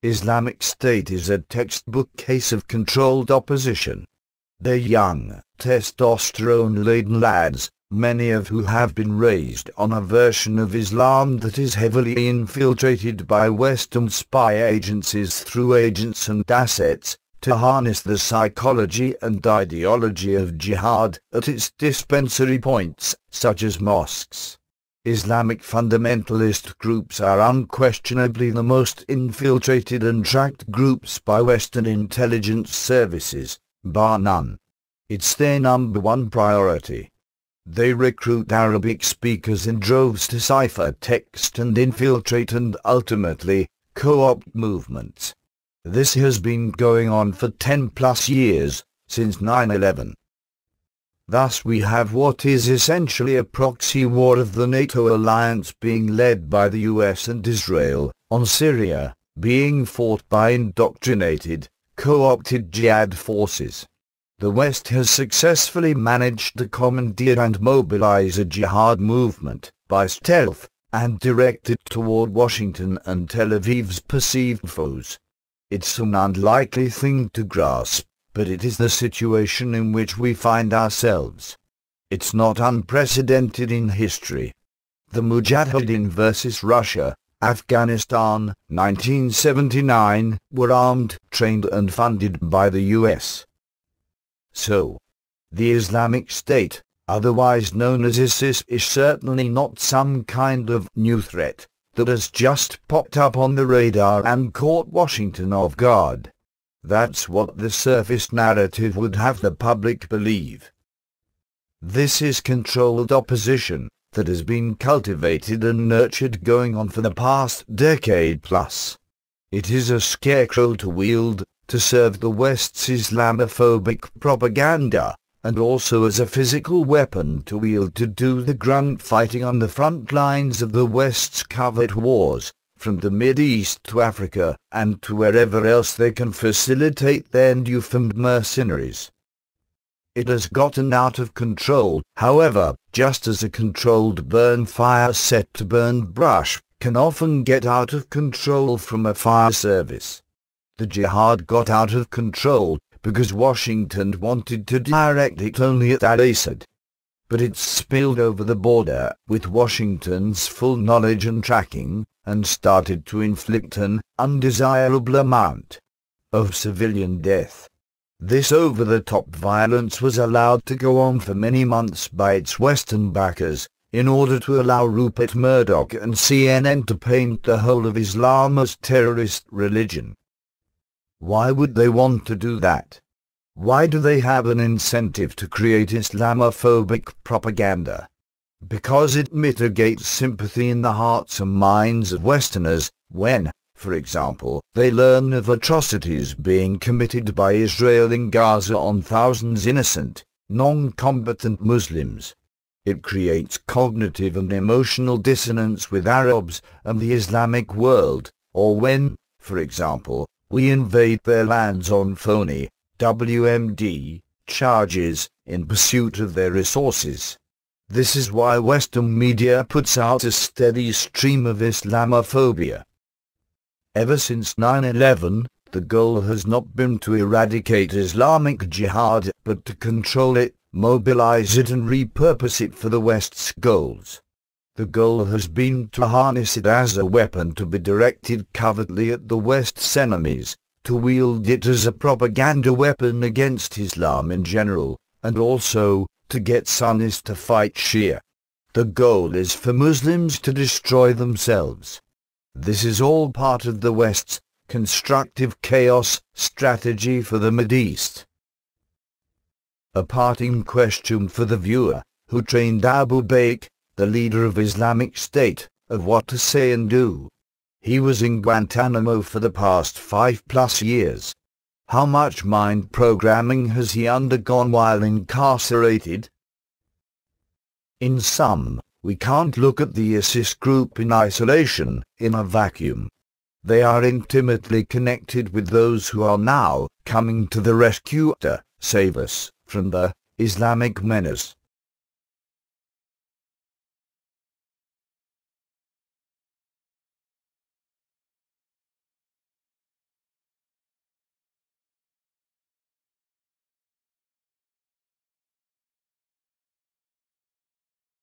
Islamic State is a textbook case of controlled opposition. They're young, testosterone-laden lads, many of who have been raised on a version of Islam that is heavily infiltrated by Western spy agencies through agents and assets, to harness the psychology and ideology of jihad at its dispensary points, such as mosques. Islamic fundamentalist groups are unquestionably the most infiltrated and tracked groups by Western intelligence services, bar none. It's their number one priority. They recruit Arabic speakers in droves to cipher text and infiltrate and ultimately co-opt movements. This has been going on for 10+ years, since 9/11. Thus we have what is essentially a proxy war of the NATO alliance being led by the US and Israel, on Syria, being fought by indoctrinated, co-opted jihad forces. The West has successfully managed to commandeer and mobilize a jihad movement, by stealth, and direct it toward Washington and Tel Aviv's perceived foes. It's an unlikely thing to grasp, but it is the situation in which we find ourselves. It's not unprecedented in history. The Mujahideen versus Russia, Afghanistan, 1979, were armed, trained and funded by the US. So, the Islamic State, otherwise known as ISIS, is certainly not some kind of new threat that has just popped up on the radar and caught Washington off guard. That's what the surface narrative would have the public believe. This is controlled opposition that has been cultivated and nurtured going on for the past decade plus. It is a scarecrow to wield, to serve the West's Islamophobic propaganda, and also as a physical weapon to wield to do the grunt fighting on the front lines of the West's covert wars, from the Mideast to Africa, and to wherever else they can facilitate their newfound mercenaries. It has gotten out of control, however, just as a controlled burn fire set to burn brush can often get out of control from a fire service. The jihad got out of control because Washington wanted to direct it only at al-Assad. But it's spilled over the border, with Washington's full knowledge and tracking, and started to inflict an undesirable amount of civilian death. This over-the-top violence was allowed to go on for many months by its Western backers, in order to allow Rupert Murdoch and CNN to paint the whole of Islam as terrorist religion. Why would they want to do that? Why do they have an incentive to create Islamophobic propaganda? Because it mitigates sympathy in the hearts and minds of Westerners when, for example, they learn of atrocities being committed by Israel in Gaza on thousands innocent, non-combatant Muslims. It creates cognitive and emotional dissonance with Arabs and the Islamic world, or when, for example, we invade their lands on phony WMD charges in pursuit of their resources. This is why Western media puts out a steady stream of Islamophobia. Ever since 9/11, the goal has not been to eradicate Islamic jihad, but to control it, mobilize it and repurpose it for the West's goals. The goal has been to harness it as a weapon to be directed covertly at the West's enemies, to wield it as a propaganda weapon against Islam in general, and also to get Sunnis to fight Shia. The goal is for Muslims to destroy themselves. This is all part of the West's constructive chaos strategy for the Mideast. A parting question for the viewer, who trained Abu Bakr, the leader of Islamic State, of what to say and do. He was in Guantanamo for the past 5+ years. How much mind programming has he undergone while incarcerated? In sum, we can't look at the ISIS group in isolation, in a vacuum. They are intimately connected with those who are now coming to the rescue to save us from the Islamic menace.